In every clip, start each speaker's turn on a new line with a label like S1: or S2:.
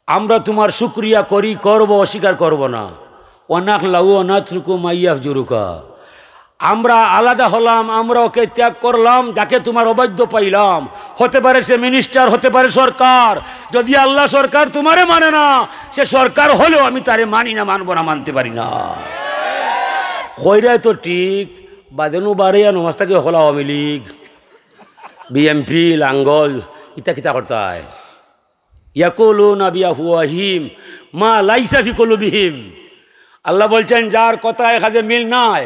S1: আমরা তোমার শুকরিয়া করি, করব, অস্বীকার করব না। অনাক লাউ অনাথরুকু মাইয়াফ জুরুকা, আমরা আলাদা হলাম, আমরা ওকে ত্যাগ করলাম, যাকে তোমার অবাধ্য পাইলাম। হতে পারে সে মিনিস্টার, হতে পারে সরকার। যদি আল্লাহ সরকার তোমারে মানে না, সে সরকার হলেও আমি তারে মানি না, মানব না, মানতে পারি না। খৈরায় তো ঠিক বাদেনু বাড়িয়া নমাজটাকে হল আওয়ামী লীগ, বিএমপি, লাঙ্গল, ইতা কিতা করতায়। ইয়াকুলুনা বিআফওয়াহিহিম মা লাইসা ফি কুলুবিহিম। আল্লাহ বলছেন যার কথায় কাজে মিল নাই,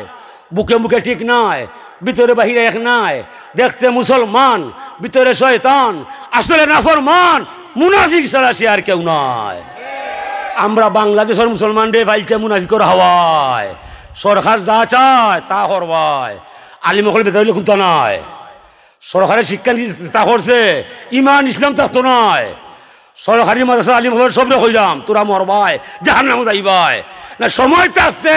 S1: বুকে মুখে ঠিক নাই, ভিতরে বাহিরে এক নাই, দেখতে মুসলমান ভিতরে শয়তান, আসলে নাফরমান, মুনাফিক ছাড়া সে আর কেউ নয়। আমরা বাংলাদেশের মুসলমান রে ফাইলছে মুনাফিকর হাওয়ায়, সরকার যা চায় তা করবায়। আলিমকল বেতাইলে খুঁজতে নয়, সরকারের শিক্ষা তা করছে, ইমান ইসলাম থাকতো নয়। সরকারি মাদ্রাসা আলিমকলের সবরে কইলাম তোরা মরবাই, জাহান্নামে যাইবাই না, সময় থাকতে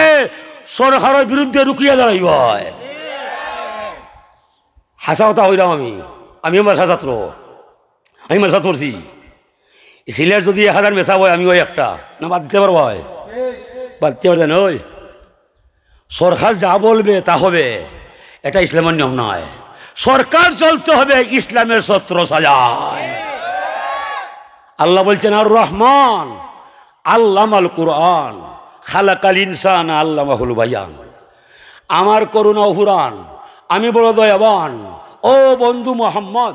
S1: সরকারের বিরুদ্ধে রুকিয়ে দাঁড়াইবাই। হাসা কথা হইলাম আমি মাদ্রাসা ছাত্র, আমি মাদ্রাসা পড়ছি। সিলেট যদি 1000 মেশা হয়, আমি ওই একটা না বাদ দিতে পারবো, বাদ দিতে পারতেন। ওই সরকার যা বলবে তা হবে, এটা ইসলামের নিয়ম নয়। সরকার চলতে হবে ইসলামের ছত্র সাজায়। আল্লাহ বলছেন আর রহমান আল্লামাল কুরআন খালাকাল ইনসান আল্লামাহুল বায়ান। আমার করুণা অফুরান, আমি বড় দয়াবান। ও বন্ধু মোহাম্মদ,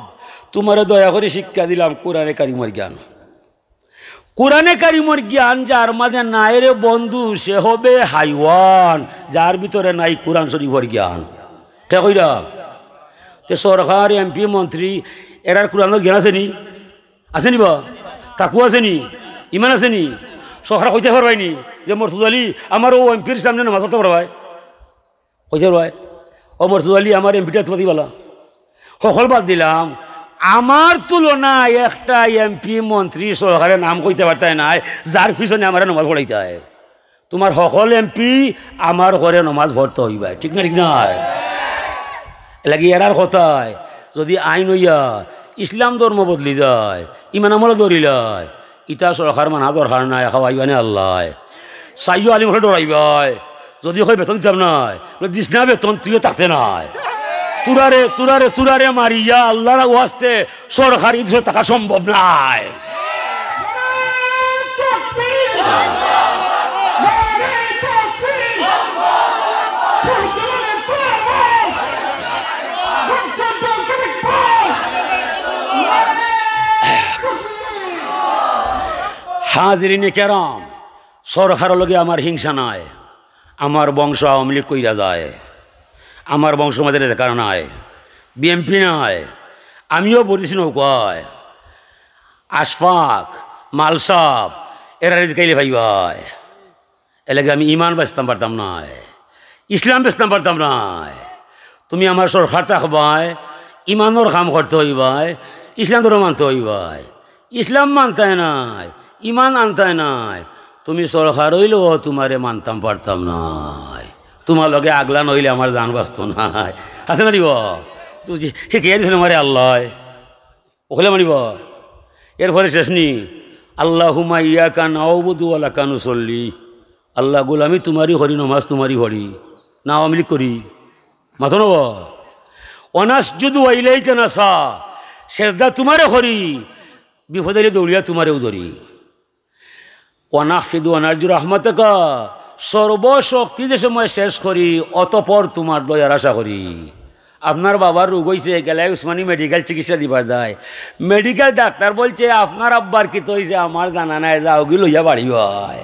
S1: তোমারে দয়া করে শিক্ষা দিলাম কোরআনে কারিমের জ্ঞান। কোরআনে কারিমের জ্ঞান যার মাঝে নাই রে বন্ধু, সে হবে হাইওয়ান, যার ভিতরে নাই কোরআন শরীফের জ্ঞান। কে কইরা তে সরকার, এমপি, মন্ত্রী এরার কোরআনের জ্ঞান আসেনি? আসেনি বা তাকু আসেনি? ইমান আসেনি? সরকার কইতে পারবাইনি যে মরসুদ আলী আমার ও এমপির সামনে নামাজ পড়তে পারবাই? কইতে পারবাই ও মরসুদ আলী আমার এমপিটা তোমাদের বলা সকল বাদ দিলাম। আমার তুলনায় একটা এমপি, মন্ত্রী, সরকারের নাম কইতে পারতায় নাই যার পিছনে আমার নমাজ পড়াইতে হয়। তোমার সকল এমপি আমার ঘরে নমাজ পড়তে হইবাই, ঠিক না? ঠিক নয়? এলাকি এরার কথায় যদি আইন হইয়া ইসলাম ধর্ম বদলি যায়, ইমান আমল ধরিলায়, ইটা সরকার মানা দরকার নাই, খাওয়াইবানে আল্লাহ। সাইও আলিম হলে ডরাইবাই, যদি হয় বেতন দিতাম নাই, দিস না বেতন, তুইও থাকতে নাই। তুরারে মারিয়া আল্লাহর ওয়াস্তে সরকারি টাকা সম্ভব নাই। হাজিরিনে কেরাম, সরকারের লগে আমার হিংসা নাই। আমার বংশ আওয়ামী লীগ কইরা যায়, আমার বংশ মাঝে দেখা নাই, বিএমপি নাই। আমিও বলেছি নৌকায় আশফাক, মালসাব এরা গাইলে ভাই ভাই, এলাকে আমি ইমান বেচতাম পারতাম নাই, ইসলাম বেচতাম পারতাম নাই। তুমি আমার সরকার থাকবাই, ইমানোর কাম করতে হইবাই, ইসলাম ধর্ম মানতে হইবাই। ইসলাম মানতে নাই, ইমান আনতে নাই। তুমি সরকার হইলেও তোমারে মানতাম পারতাম নাই। তোমার লগে আগলা নইলে আমার জান বাঁচত নাই। আছে না দিব শিখিয়ে দিছিল মারে আল্লাহ, ওখানে মানিব। এরপরে শেষ নি আল্লাহুম্মা ইয়াকা নাউবুদু ওয়া লাকা নুসাল্লি। আল্লাহ গোলামি তোমারই হরি, নমাজ তোমারই হরি, না আওয়ামী লীগ করি মাথো নব। অনাসজুদু ওয়া ইলাইকা নাসা, সেজদা তোমারে হরি, বিপদে দৌড়িয়া তোমারেও ধরি। ওয়ানাহফিদু ওয়ানারজু রাহমাতাকা, সর্বশক্তি যে সময় শেষ করি অতপর তোমার দয়ার আশা করি। আপনার বাবার রোগ হয়েছে, গেলে উসমানী মেডিকেল চিকিৎসা দিবার যায়, মেডিকেল ডাক্তার বলছে আপনার আব্বার কি তো হয়েছে আমার জানা নাই, যাও গি লইয়া বাড়ি হয়।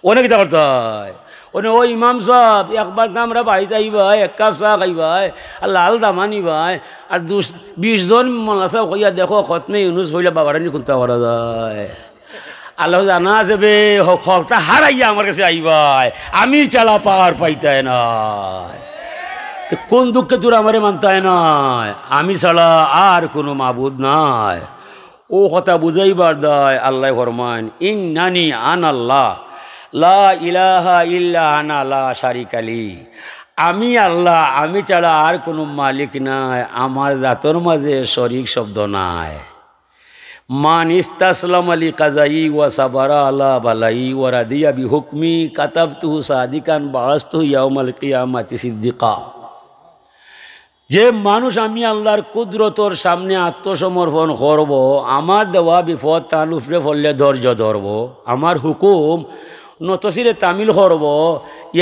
S1: অনেক কিতা করতে হয়, ও ইমাম সাহেব একবার আমরা বাড়িতে আইবাই, এক কাপ চা খাইবাই, আর লাল দামা নিবাই, আর 20 জন মোল্লা সাহেব কইয়া দেখো খতমে ইউনুস হইলে বাবারা নি কোনটা করা যায়। আল্লাহ জানা আছে বে হকটা হারাইয়া আমার কাছে আইবাই, আমি চালা পার পাইতাই নাই। কোন দুঃখে তোর আমারে মানতায় নাই, আমি ছাড়া আর কোনো মাবুদ নাই। ও কথা বুঝাইবার দায় আল্লাহ ফরমান ইন্নানি আনাল্লাহ লা ইলাহা ইল্লা আনা লা শারিকা লি। আমি আল্লাহ, আমি ছাড়া আর কোনো মালিক নাই, আমার জাতর মাঝে শরিক শব্দ নাই। মান ইস্তাসলাম আলী কাজাই ওয়া সাবারা আলা বালাই ওয়া রাদিয়া বিহুকমি কাতাবতুহু সাদিকান বাআসতুহু ইয়াউমাল কিয়ামাতি সিদ্দিকা। যে মানুষ আমি আল্লাহর কুদরতর সামনে আত্মসমর্পণ করব, আমার দেওয়া বিপদ তার উপরে ফললে ধৈর্য ধরব, আমার হুকুম নতসিরে তামিল করব,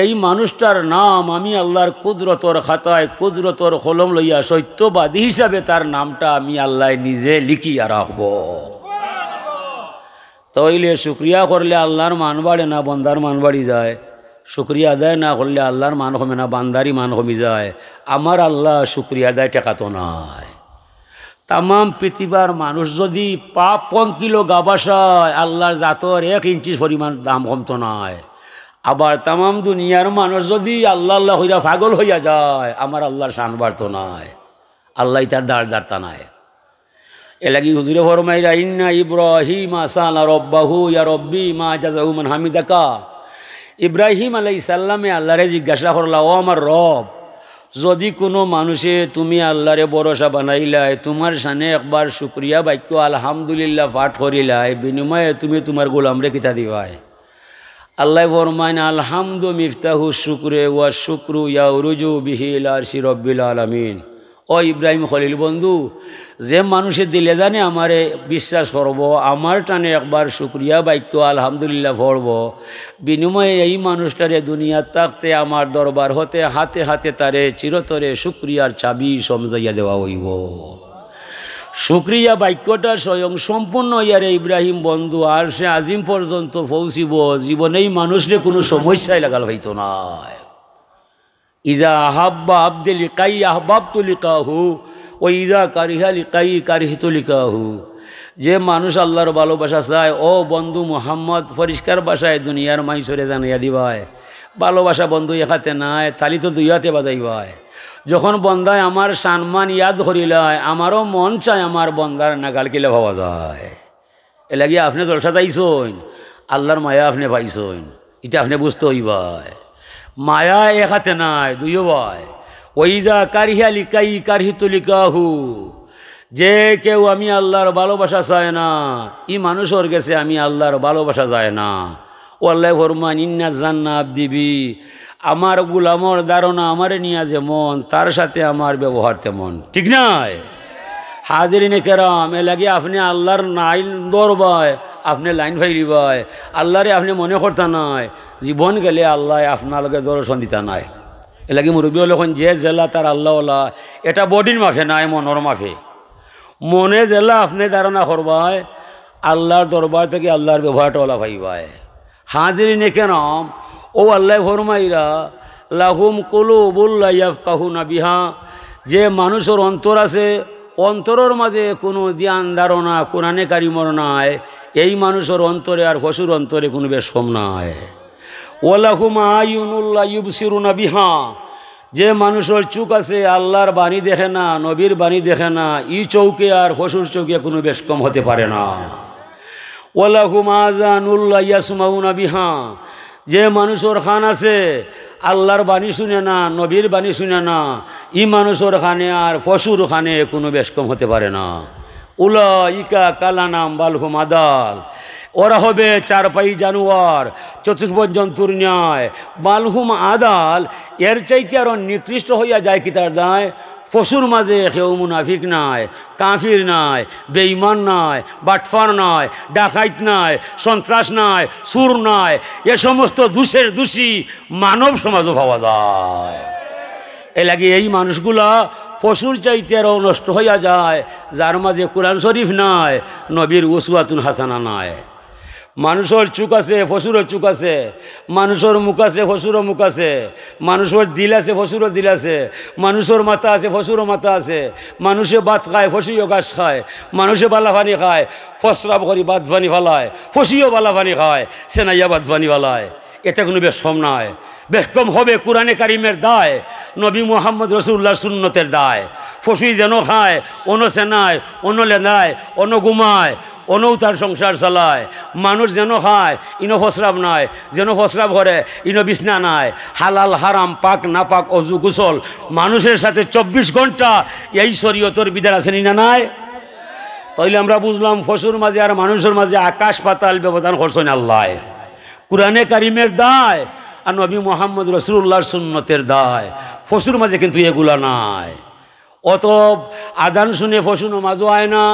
S1: এই মানুষটার নাম আমি আল্লাহর কুদরতর খাতায় কুদরতর কলম লইয়া সত্যবাদী হিসাবে তার নামটা আমি আল্লাহ নিজে লিখিয়া রাখব। তাইলে শুক্রিয়া করলে আল্লাহর মান বাড়ে না বন্দার মান বাড়ি যায়? শুক্রিয়া আদায় না করলে আল্লাহর মান কমে না বান্দারি মান কমে যায়? আমার আল্লাহ শুক্রিয়া আদায় টেকাতো নাই। তাম পৃথিবীর মানুষ যদি পাপ পঙ্কিলো গাবাসায় আল্লাহর জাতর 1 ইঞ্চি পরিমাণ দাম কমতো নয়। আবার তাম দুনিয়ার মানুষ যদি আল্লাহ আল্লাহ হইয়া পাগল হইয়া যায়, আমার আল্লাহর শান বাড়তো নাই, আল্লাহ তার দাঁড় দাঁড়তা নাই। এলাকি হুজুরে ফরমাইরা ইন্না ইব্রাহিম আসালা রব্বাহু ইয়া রব্বি মা জাযাহু মান হামিদাকা। ইব্রাহিম আলাইহিস সালামে আল্লাহরে জিজ্ঞাসা করলা, ও আমার রব, যদি কোনো মানুষে তুমি আল্লাহরে ভরসা বানাইলাই, তোমার সামনে একবার শুক্রিয়া বাক্য আলহামদুলিল্লাহ পাঠ করিলাই, বিনিময়ে তুমি তোমার গোলামরে কিতা দিবাই? আল্লাহ ফরমাইন আলহামদু মিফতাহু শুকরে ওয়া শুকরু ইয়াউরুজু বিহি ইলা আরশি রব্বিল আলামিন। ও ইব্রাহিম খলিল বন্ধু, যে মানুষের দিলে জানে আমারে বিশ্বাস করব, আমার টানে একবার শুক্রিয়া বাক্য আলহামদুলিল্লাহ পড়ব, বিনিময়ে এই মানুষটারে দুনিয়ার থাকতে আমার দরবার হতে হাতে হাতে তারে চিরতরে শুক্রিয়ার চাবি সমঝাইয়া দেওয়া হইব। শুক্রিয়া বাক্যটা স্বয়ং সম্পূর্ণ ইয়ারে ইব্রাহিম বন্ধু আর সে আজিম পর্যন্ত পৌঁছিব, জীবনেই মানুষরে কোনো সমস্যায় লাগাল হইতো না। ইজা আহাব্বা আব্দে লিকাই আহবাবতু লিকাহু ও ইজা কারিহা লিকাই কারিহিতু লিকাহু। যে মানুষ আল্লাহর ভালোবাসা চায়, ও বন্ধু মুহাম্মদ পরিষ্কার ভাষায় দুনিয়ার মাইসরে জানাইয়া দিবায়, ভালোবাসা বন্ধু এখাতে নাই, তালি তো দুই হাতে বাজাইবায়। যখন বন্দায় আমার সম্মান ইয়াদ করিলায়, আমারও মন চায় আমার বন্দার নাগাল কিলে ভাবা যায়। এ লাগিয়ে আপনি জলসা যাইছইন, আল্লাহর মায়া আপনি পাইছইন, এটা আপনি বুঝতে হইবায়। মায়া এক হাতে নাই, দুইও ভাই। ওইজা কারিহা লিকাই কারিহিতু লিকাহু। যে কেউ আমি আল্লাহর ভালোবাসা চায় না, ই মানুষের গেছে আমি আল্লাহর ভালোবাসা যায় না। ও আল্লাহ ফরমান ইন্না জান্না আবদিবি, আমার গুলামর ধারণা আমারে নিয়া যেমন, তার সাথে আমার ব্যবহার তেমন, ঠিক নাই? হাজিরিনে কেরাম, এ লাগে আপনি আল্লাহর লাইন দৌড়বায়, আপনি লাইন ফাইলিবায়, আল্লাহরে আপনি মনে করতা নাই, জীবন গেলে আল্লাহ আপনার লগে দর্শন দিতা নাই। এ লাগে মুরব্বী হলেন যে জেলা তার আল্লাহওয়ালা, এটা বডির মাফে নাই, মনের মাফে। মনে জেলা আপনি ধারণা করবায়, আল্লাহর দরবার থেকে আল্লাহর ব্যবহারটা ওলা ভাইবায়। হাজিরিনে কেরাম, ও আল্লাহ ফরমাইরা লাহুম কুলুবুল লা ইয়াফকাহুনা বিহা। যে মানুষের অন্তর আছে, অন্তরের মাঝে কোনো ধ্যান ধারণা কোরআনে কারিমর নাই, এই মানুষের অন্তরে আর পশুর অন্তরে কোনো বেশ কম নাই। ওয়ালাহুম আয়ুনুল লা ইউবসিরুনা বিহা। যে মানুষের চোখ আছে, আল্লাহর বাণী দেখে না, নবীর বাণী দেখে না, ই চৌকে আর পশুর চৌকে কোনো বেশ কম হতে পারে না। ওয়ালাহুম আযানুল লা ইয়াসমাউনা বিহা। যে মানুষের খান আছে, আল্লাহর বাণী শুনে না, নবীর বাণী শুনে না, ই মানুষের খানে আর পশুর খানে কোনো বেশ কম হতে পারে না। উলাইকা কালানাম বালহুম আদাল। ওরা হবে চারপাই জানোয়ার, চতুষ্পদ জন্তুর ন্যায়। বালহুম আদাল, এর চাইতে আরও নিকৃষ্ট হইয়া যায় কি তার দায়? পশুর মাঝে কেউ মুনাফিক নাই, কাফির নাই, বেঈমান নাই, বাটফার নাই, ডাকাইত নাই, সন্ত্রাস নাই, সুর নাই। এ সমস্ত দোষের দোষী মানব সমাজও পাওয়া যায়। এ লাগে এই মানুষগুলা পশুর চাইতে আরও নষ্ট হইয়া যায়, যার মাঝে কোরআন শরীফ নাই, নবীর উসওয়াতুন হাসানা নাই। মানুষের চোখ আছে, পশুরও চোখ আছে, মানুষের মুখ আছে, পশুরও মুখ আছে, মানুষের দিল আছে, পশুরও দিল আছে, মানুষের মাথা আছে, পশুরও মাথা আছে, মানুষে ভাত খায়, পশুও গাছ খায়, মানুষে বালা পানি খায়, ফসরাব করি বাদ পানি ফালায়, পশুও বালা পানি খায়, সেনাইয়া বাদ পানি ফালায়। এতে কোনো বেশ কম নাই। বেশ কম হবে কোরআনে কারিমের দায়, নবী মুহাম্মদ রাসূলুল্লাহর সুন্নতের দায়। পশুই যেন খায়, অন্য সেনায়, অন্য লেদায়, অন্য ঘুমায়, অনও তার সংসার চালায়। মানুষ যেন খায়, ইনো ফসরাব নাই, যেন ফসরাব করে ইনো বিছনা নাই। হালাল হারাম, পাক না পাক, অজু গোসল মানুষের সাথে 24 ঘন্টা এই শরীয়তের বিধান আছে না নাই? তাইলে আমরা বুঝলাম পশুর মাঝে আর মানুষের মাঝে আকাশ পাতাল ব্যবধান করছেন আল্লাহ। কুরআনে কারিমের দায় আর নবী মুহাম্মদ রাসূলুল্লাহর সুন্নতের দায়, পশুর মাঝে কিন্তু এগুলা নাই। অত আজান শুনে পশু নমাজও হয় না,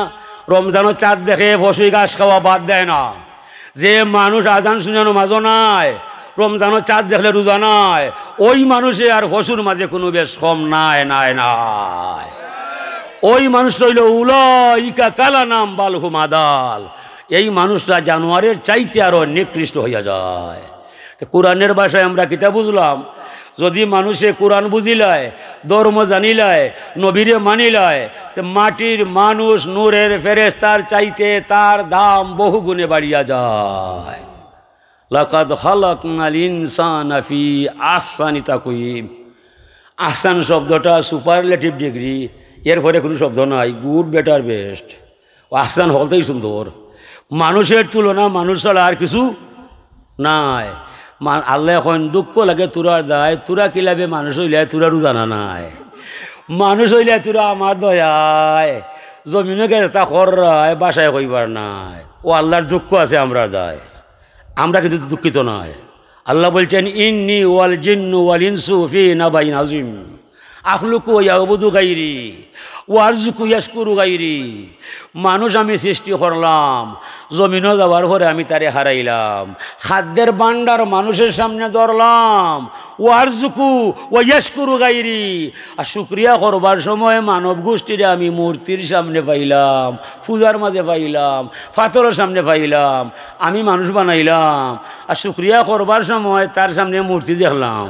S1: রমজানের চাঁদ দেখে পশুই ঘাস খাওয়া বাদ দেয় না। যে মানুষ আজান শুনে নমাজও নাই, রমজানের চাঁদ দেখলে রোজা নাই, ওই মানুষে আর পশুর মাঝে কোনো বেশ কম নাই নাই নাই। ওই মানুষ রইল উলাইকা কালানাম বাল হুম আদাল। এই মানুষরা জানোয়ারের চাইতে আরো নিকৃষ্ট হইয়া যায়। তো কোরআনের ভাষায় আমরা কিতা বুঝলাম, যদি মানুষে কোরআন বুঝিলায়, ধর্ম জানিলায়, নবীরে মানিলায়, তো মাটির মানুষ নূরের ফেরেশতার চাইতে তার দাম বহু গুণে বাড়িয়া যায়। লাকাদ খালাকনাল ইনসানা ফি আহসানি তাকওয়িম। আহসান শব্দটা সুপারলেটিভ ডিগ্রি, এরপরে কোনো শব্দ নাই, গুড বেটার বেস্ট। আহসান হলতেই সুন্দর। মানুষের তুলনা মানুষ ছাড়া আর কিছু নাই। আল্লাহ এখন দুঃখ লাগে তোরার দায়, তোরা কি লাগবে মানুষ হইলে তোরারও জানা নাই। মানুষ হইলে তোরা আমার দয়ায় জমিনে গেছে খরায় বাসায় কইবার নাই। ও আল্লাহর দুঃখ আছে আমরা দায়, আমরা কিন্তু দুঃখিত নয়। আল্লাহ বলছেন ইন্নী ওয়াল জিন্নু ওয়াল ইনসু ফি নাবাইন আযীম আখলুকু ইয়াবুদু গায়রি ওয়ারযুকু ইয়াশকুরু গায়রি। মানুষ আমি সৃষ্টি করলাম, জমিনও যাওয়ার পরে আমি তারে হারাইলাম। খাদ্যের ভান্ডার মানুষের সামনে ধরলাম, ওয়ারযুকু ওয়া ইয়াশকুরু গায়রি। আর শুকরিয়া করবার সময় মানব গোষ্ঠীরে আমি মূর্তির সামনে পাইলাম, পূজার মাঝে পাইলাম, পাথরের সামনে পাইলাম। আমি মানুষ বানাইলাম, আর শুকরিয়া করবার সময় তার সামনে মূর্তি দেখলাম।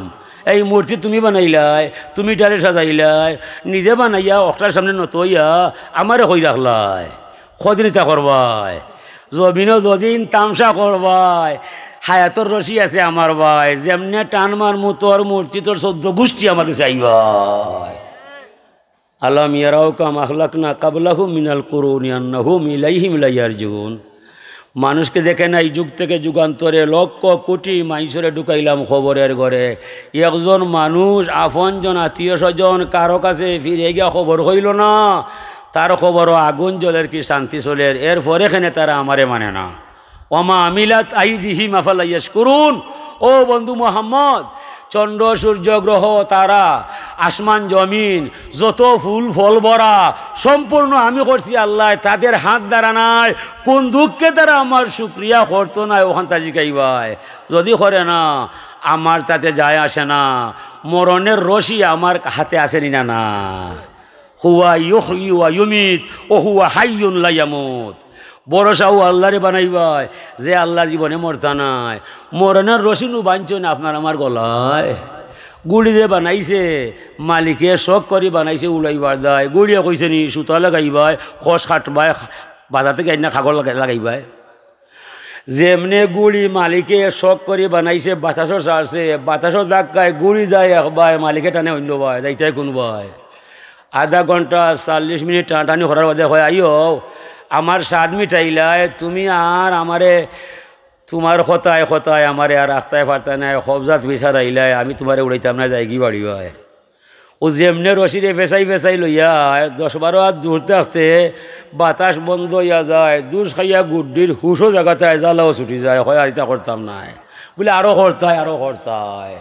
S1: এই মূর্তি তুমি বানাইলাই, তুমি টারে সাজাইলাই, নিজে বানাইয়া অক্টার সামনে নতইয়া আমারে কই রাখলাই। কদিনতা করবাই, জমিনও যদিন তামসা করবাই। হায়াতর রশি আছে আমার ভাই, যেমনে টান মার তোর মূর্তি তোর 14 গোষ্ঠী আমাকে চাইবাই। আলাম ইয়ারাও কাম আখলাকনা কাবলাহুম মিনাল কুরুনি আন্নাহুম ইলাইহিম লা ইয়ারজিউন। মানুষকে দেখে না এই যুগ থেকে যুগান্তরে লক্ষ কোটি মানুষরে ঢুকাইলাম খবরের ঘরে। একজন মানুষ আপনজন আত্মীয় স্বজন কারো কাছে ফিরে গিয়া খবর হইল না, তার খবরও আগুন জলের কি শান্তি চলের। এরপরে এখানে তারা আমারে মানে না। ওমা আমিলাত আইদিহিম আফালা ইয়াশকুরুন। ও বন্ধু মোহাম্মদ, চন্দ্র সূর্য গ্রহ তারা আসমান জমিন যত ফুল ফল ভরা সম্পূর্ণ আমি করছি আল্লাহ, তাদের হাত দ্বারা নাই। কোন দুঃখে তারা আমার শুকরিয়া করতো না, ওখান তা জিকাইবাই। যদি করে না আমার তাতে যায় আসে না। মরণের রশি আমার হাতে আসেনি না না। হুয়া ইউহয়ি ওয়া ইউমিত ও হুয়া হাইয়ুন লা ইয়ামুত। বড়সাও আল্লাহরে বানাইবাই, যে আল্লাহ জীবনে মরতা নাই। মরণের রশিনু বাঞ্চন আপনার আমার গলায়। গুড়ি যে বানাইছে মালিকে শখ করে বানাইছে উড়াইবার দায়। গুড়িয়ে কইছে নি সুতা লাগাইবাই, খস কাটবাই, বাজার থেকে আইনা খাগর লাগাইবাই। যেমনে গুড়ি মালিকে শখ করে বানাইছে, বাতাসও ছাড়ছে, বাতাসও ধাক্কায় গুড়ি যায় একবার, মালিকে টানে অন্য বাই যাইতাই কোনবাই। আধা ঘন্টা 40 মিনিট টানাটানি করার বাদে হয় আইও আমার স্বাদ মিটাইলাই, তুমি আর আমারে তোমার কথায় কথায় আমারে আর রাস্তায় ফারতায় নাই, হবজাত বিচার আইলাই, আমি তোমারে উড়াইতাম না, যাই কি বাড়ি হয়। ও যেমনে রশিরে ফেসাই ফেসাই লইয়া 10-12 হাত দূর থাকতে বাতাস বন্ধ হইয়া যায়, দুষ খাইয়া গুড্ডির হুশও জায়গাতে জ্বালাও ছুটি যায়। হয় আর ইতা করতাম নাই বলে আরও করতায় আরও করতায়।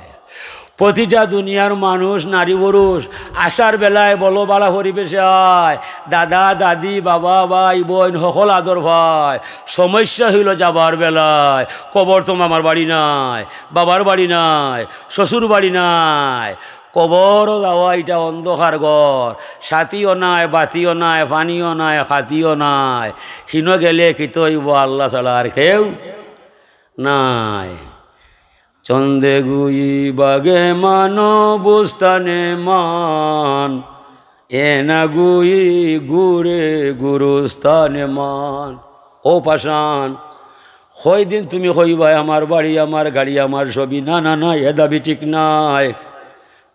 S1: প্রতিটা দুনিয়ার মানুষ নারী পুরুষ আসার বেলায় বলো বালা পরিবেশে হয়, দাদা দাদি বাবা ভাই বোন সকল আদর ভাই। সমস্যা হইল যাবার বেলায়, কবর তো আমার বাড়ি নাই, বাবার বাড়ি নাই, শ্বশুর বাড়ি নাই। কবরও যাওয়া এটা অন্ধকার ঘর, সাথীও নাই, বাতিও নাই, পানিও নাই, খাতিও নাই। হিন গেলে কিত হইব আল্লাহ ছাড়া আর কেউ নাই। চন্দে গুই বাগে মানো বুস্তানে মান, এনা গুই গুরে গুরুস্থানে মান। ও পাশান, কই দিন তুমি কইবাই আমার বাড়ি আমার গাড়ি আমার ছবি? না না না, এ দাবি ঠিক নাই।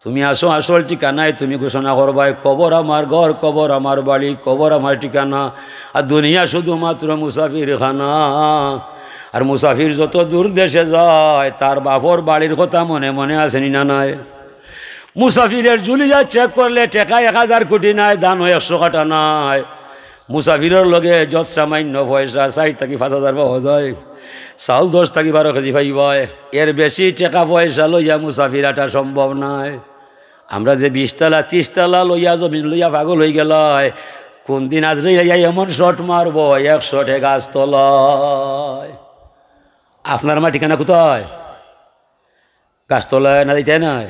S1: তুমি আসো, আসল ঠিকানায় তুমি ঘোষণা করবাই কবর আমার ঘর, কবর আমার বাড়ি, কবর আমার ঠিকানা। আর দুনিয়া শুধুমাত্র মুসাফির খানা। আর মুসাফির যত দূর দেশে যায় তার বাপর বাড়ির কথা মনে মনে আসেনি না নাই? মুসাফিরের জুলিয়া চেক করলে টেকা 1000 কোটি নাই, দান হয় 100 কাটা নাই। মুসাফিরের লগে যত সামান্য পয়সা 4 থেকে 5,000 পাওয়া যায়, চাউল 10 থেকে 12 কেজি পাইবাই, এর বেশি টাকা পয়সা লইয়া মুসাফির আটা সম্ভব নয়। আমরা যে 20 তলা 30 তলা লইয়া জমিন লইয়া পাগল হয়ে গেল, কোন দিন আজরে এমন শট মারব 100 গাছ তলায়। আপনার আমার ঠিকানা কোথায়? গাছতলায় না দিতে নাই?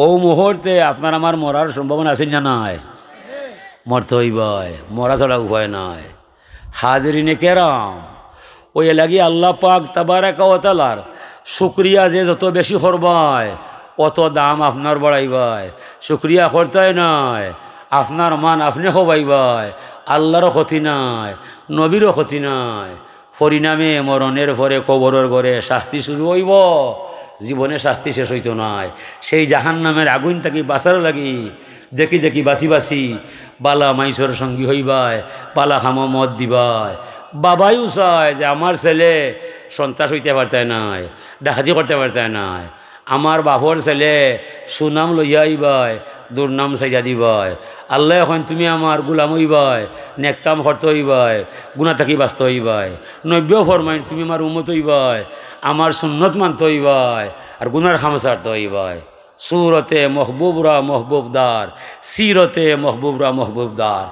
S1: ও মুহূর্তে আপনার আমার মরার সম্ভাবনা আছে না নাই? মরতে হইবাই, মরা ছাড়া উপায় নাই। হাজরিনে কেরাম, ওই লাগি আল্লাহ পাক তাবারাকা ওয়া তাআলার শুকরিয়া যে যত বেশি করবাই অত দাম আপনার বাড়াইবাই। শুকরিয়া করতে নাই, আপনার মান আপনি হবাইবাই, আল্লাহরও ক্ষতি নাই, নবীরও ক্ষতি নাই। পরিণামে মরণের পরে কবরের ঘরে শাস্তি শুরু হইব, জীবনে শাস্তি শেষ হইতো নাই। সেই জাহান্নামের আগুন থাকি বাঁচার লাগি দেখি দেখি বাঁচি বাঁচি বালা মাইসর সঙ্গী হইবাই, বালা খামো মদ দিবাই। বাবাইও চায় যে আমার ছেলে সন্ত্রাস হইতে পারতে নাই, ডাকাতি করতে পারতে নাই, আমার বাপর ছেলে সুনাম লইয়া আইবাই, দুর্নাম সাইয়া দিবাই। আল্লাহ এখন তুমি আমার গুলাম হইবাই, নেককাম করতে হইবাই, গুণা থাকি বাঁচতে হইবাই। নব্য ফরমাইন তুমি আমার উম্মত হইবাই, আমার সুন্নত মানতে হইবাই, আর গুনার খামসারতে হইবাই। সুরতে মহবুবরা মহবুবদার, সিরতে মহবুবরা মহবুবদার।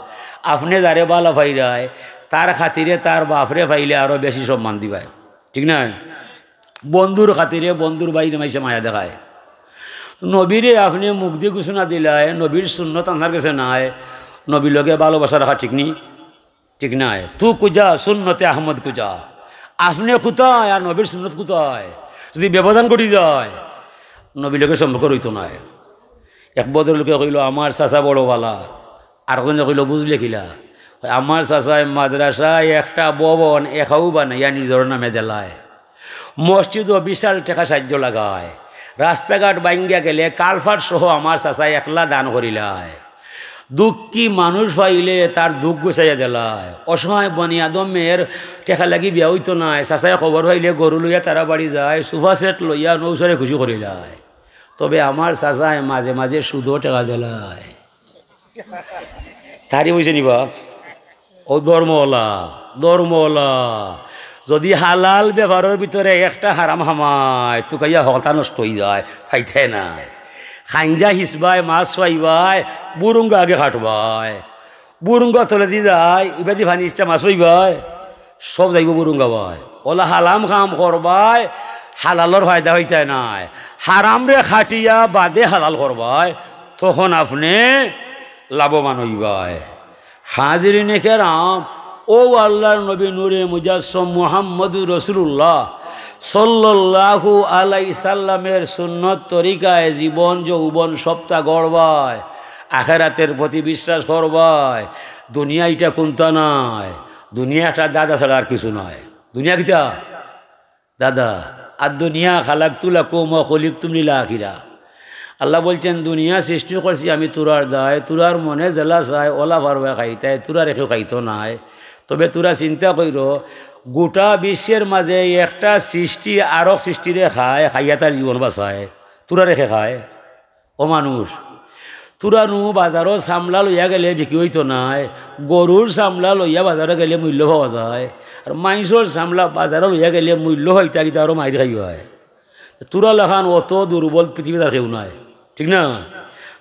S1: আপনি যারে বালা ফাইরায় তার খাতিরে তার বাপরে ফাইলে আরও বেশি সম্মান দিবাই, ঠিক না? বন্ধুর খাতিরে বন্ধুর বাইরে মাইসে মায়া দেখায়। নবীরে আপনি মুখ দিয়ে ঘোষণা দিলায়, নবীর সুন্নত আপনার কাছে নাই, নবীর লগে ভালোবাসা রাখা ঠিক নি, ঠিক নাই? তু কুজা সুন্নতে আহমদ কুজা, আপনি কোথায় আর নবীর সুন্নত কোথায়? যদি ব্যবধান করি যায় নবীর লগে সম্পর্ক রইতো নাই। এক বদর লোকে কইল আমার চাচা বড় বালা, আর কোনে কইল বুঝলে কিলা, আমার চাচায় মাদ্রাসায় একটা ভবন একাও বানাইয়া নিজের নামে দেলায়, মসজিদও বিশাল টাকা সাহায্য লাগায়, রাস্তাঘাট বাইঙ্গা গেলে কালফাট সহ আমার চাচায় একলা দান করিলায়। দুঃখী মানুষ পাইলে তার দুঃখ গুছাইয়া দিলায়। অসহায় বনি আদমের টেকা লাগি বিয়া হইতো নাই, চাচায় খবর পাইলে গরু লইয়া তারা বাড়ি যায়, সোফা সেট লইয়া নৌসরে খুশি করিলায়। তবে আমার চাচায় মাঝে মাঝে সুদও টেকা দিলায়। তারি হয়েছে নিবা ও ধর্মওয়ালা, ধর্মওয়ালা যদি হালাল ব্যবহারের ভিতরে একটা হারাম হামায় তো কাইয়া হতা নষ্ট হয়ে যায়, ফাইতে নাই। খাইঞ্জা হিসবাই মাছ পাইবাই, বুরুঙ্গা আগে খাটবাই, বুরুঙ্গা তলে দি যায়, ইবাদি ভানি ইচ্ছা মাছ হইবাই, সব যাইব বুরুঙ্গা বাই। ওলা হালাম খাম করবাই, হালালর ফায়দা হইতে নাই। হারাম রে খাটিয়া বাদে হালাল করবাই, তখন আপনি লাভবান হইবাই। হাজিরিনে কেরাম, ও আল্লাহর নবী নূরে মুজাসসম মুহাম্মদুর রাসূলুল্লাহ সাল্লাল্লাহু আলাইহি সাল্লামের সুন্নত তরিকায় জীবন যৌবন সপ্তা গড়বায়, আখিরাতের প্রতি বিশ্বাস করবায়। দুনিয়া এটা কোনটা নাই, দুনিয়া একটা দাদা ছাড়া আর কিছু নয়। দুনিয়া কিটা দাদা, আর দুনিয়া খালাকতু লাকুম ওয়া খুলিকতুম লিল আখিরা। আল্লাহ বলছেন দুনিয়া সৃষ্টি করছি আমি তুরার দায়, তুরার মনে জেলা চায় ওলা ভারবা খাইতায়, তুরা রেখে খাইতো নাই। তবে তোরা চিন্তা কইর গোটা বিশ্বের মাঝে একটা সৃষ্টি আরো সৃষ্টিরে খায়, খাইয়া তার জীবন বাঁচায়, তোরা রেখে খায়। ও মানুষ, তোরা নু বাজারও সামলা লইয়া গেলে বিক্রি হইতো নাই, গরুর সামলা লইয়া বাজারে গেলে মূল্য পাওয়া যায়, আর মাইসর সামলা বাজারে লইয়া গেলে মূল্য হইতা গিতা আরও মাইর খাই হয়। তোরা লেখান অত দুর্বল পৃথিবীতে আর কেউ নাই, ঠিক না?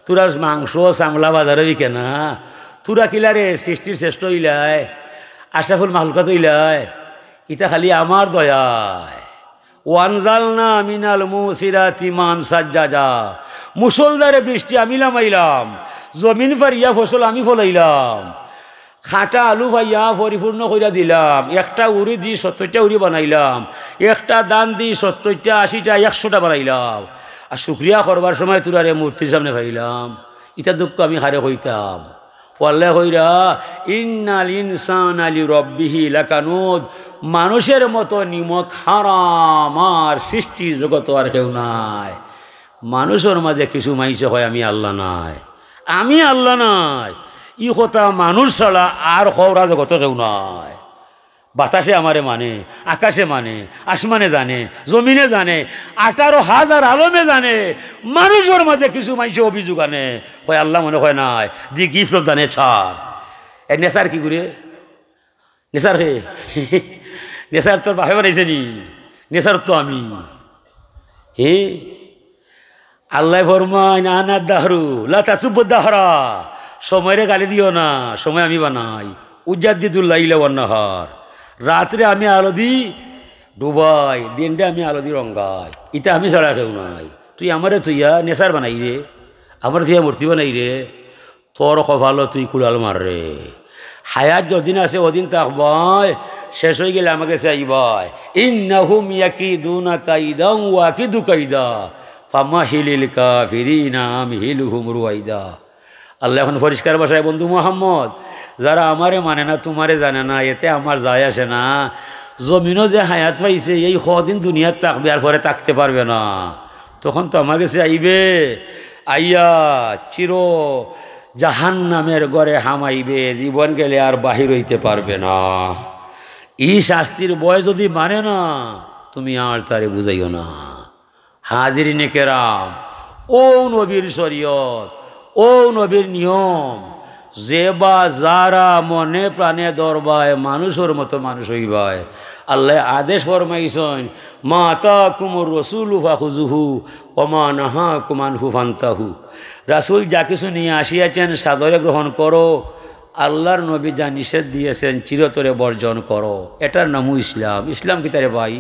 S1: তোরা মাংস সামলা বাজারে বিকে না, তোরা কিলারে সৃষ্টির শ্রেষ্ঠ ইলায়, আশরাফুল মাহলুকাত ইলায়, ইটা খালি আমার দয়ায়। ওয়ানজালনা মিনাল মুসিরাতি মান সাজ্জাজা, মুসলধারে বৃষ্টি আমি নামাইলাম, জমিন ফারিয়া ফসল আমি ফলাইলাম, খাটা আলু ভাইয়া পরিপূর্ণ কইরা দিলাম, একটা উড়ি দি 70টা উড়ি বানাইলাম, একটা দান দি 70টা 80টা 100টা বানাইলাম। আর শুক্রিয়া করবার সময় তোরারে মূর্তির সামনে ভাইলাম, ইটা দুঃখ আমি হারে হইতাম। ওয়াল্লাহ হইরা ইন্নাল ইনসানা লিরাব্বিহি লাকানুদ, মানুষের মতো নিমক হারাম আর সৃষ্টির জগৎ আর কেউ নাই। মানুষের মাঝে কিছু মাইছে হয় আমি আল্লাহ নাই, আমি আল্লাহ নাই, ই কথা মানুষ ছাড়া আর খৌরা জগত কেউ নাই। বাতাসে আমারে মানে, আকাশে মানে, আসমানে জানে, জমিনে জানে, 18,000 আলমে জানে। মানুষের মাঝে কিছু মাইছে অভিযোগ আনে, হয় আল্লাহ মনে হয় নাই, the gift of the nature. এ নেশার কি করে নেশার হে নেশার তোর বাপে বানাইছে নি নেশার তো আমি হে আল্লাহ ফরমায় না না দাহরু লাহরা সময়ের গালি দিও না সময় আমি বানাই উজ্জাদ্দিদুল্লাহ ইলাওয়ান্নাহার রাত্রে আমি আলো দিই ডুবাই দিনটা আমি আলো দিই রঙ্গাই এটা আমি ছাড়া কেউ নাই তুই আমারে তুইয়া নেশার বানাই রে আমার তুইয়া মূর্তি বানাই রে তোর কপালো তুই কুড়াল মার রে হায়াত যদিন আছে ওদিন তাকবাই শেষ হয়ে গেলে আমাকে চাইবাই ইন্নাহুম ইয়াকিদুনা কাইদা ওয়া আকিদু কাইদা ফামাহিলিল কাফিরিনা আমহিলহুম রুয়াইদা। আল্লাহ এখন পরিষ্কার ভাষায় বন্ধু মোহাম্মদ যারা আমারে মানে না তোমারে জানে না এতে আমার যায় আসে না। জমিনও যে হায়াত পাইছে এই কদিন দুনিয়ার থাকবে আর পরে থাকতে পারবে না, তখন তো আমার কাছে আইবে আইয়া চির জাহান্নামের ঘরে হামাইবে, জীবন গেলে আর বাহির হইতে পারবে না। এই শাস্তির বয় যদি মানে না তুমি আর তারে বুঝাইও না। হাজিরিনে কেরাম, ও নবীর শরীয়ত, ও নবীর নিয়ম যে বা যারা মনে প্রাণে দরবায় মানুষের মতো মানুষ হইবায় আল্লাহ আদেশ ফরমাইছেন মা আতাকুমুর রাসূলু ফাখুযুহু ওয়া মা নাহাকুম আনহু ফান্তাহু। রাসূল যা কিছু নিয়ে আসিয়াছেন সাদরে গ্রহণ করো, আল্লাহর নবী যা নিষেধ দিয়েছেন চিরতরে বর্জন করো। এটার নামও ইসলাম। ইসলাম কি তারে ভাই?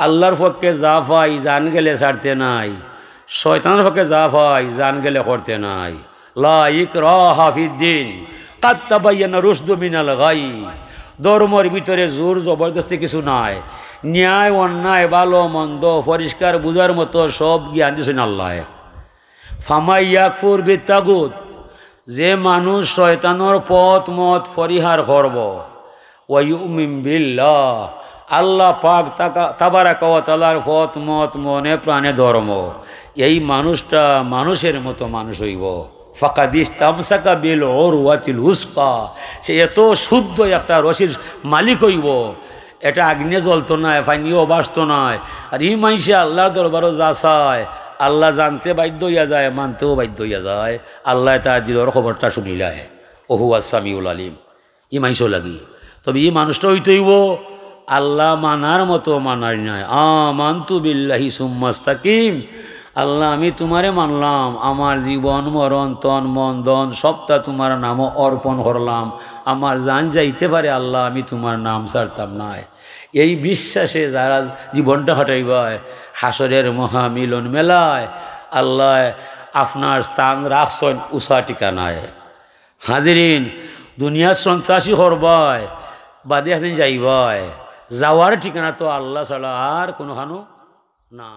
S1: আল্লাহর পক্ষে যা পাই জান গেলে ছাড়তে নাই, শয়তানের পক্ষে যা পাই জান গেলে করতে নাই। লা ইকরাহা ফিদ্দিন কাদ তাবায়্যানা রুশদু মিনাল গাই। ধর্মের ভিতরে জোর জবরদস্তি কিছু নাই। ন্যায় অন্যায় ভালো মন্দ পরিষ্কার বুঝার মতো সব জ্ঞান দিয়েছেন আল্লাহ। ফামাই ইয়াকফুর বিত্তাগুত, যে মানুষ শয়তানের পথ মত পরিহার করব ওয়া ইউমিন বিল্লাহ, আল্লাহ পাক তাবারাকা ওয়া তাআলার পথ মত মনে প্রাণে ধর্ম, এই মানুষটা মানুষের মতো মানুষ হইব। ফাকাদ ইসতামসাকা বিল উরওয়াতিল উসকা, সে এত শুদ্ধ একটা রশির মালিক হইব, এটা আগ্নে জ্বলতো নয়, পানিও বাসতো নয়। আর এই মাইসে আল্লাহর দরবারও যা চায় আল্লাহ জানতে বাধ্য হইয়া যায়, মানতেও বাধ্য হইয়া যায়। আল্লাহ তার দিলর খবরটা শুনিলায়, ওহু আসামিউল আলিম। ই মাইসও লাগি, তবে এই মানুষটা হইতে হইব আল্লাহ মানার মতো মানার নয়। আমানতু বিল্লাহি সুম্মাস্তাকিম, আল্লাহ আমি তোমারে মানলাম, আমার জীবন মরণ তন মন ধন সবটা তোমার নাম অর্পণ করলাম, আমার জান যাইতে পারে আল্লাহ আমি তোমার নাম ছাড়তাম না। এই বিশ্বাসে যারা জীবনটা হটাইবায় হাসরের মহামিলন মেলায় আল্লাহ আপনার স্থান রাখছেন উষা ঠিকানায়। হাজিরিন, দুনিয়ার সন্ত্রাসী হরবায় বাদে একদিন যাইবায়, যাওয়ার ঠিকানা তো আল্লাহ ছাড়া আর কোনোখানো না।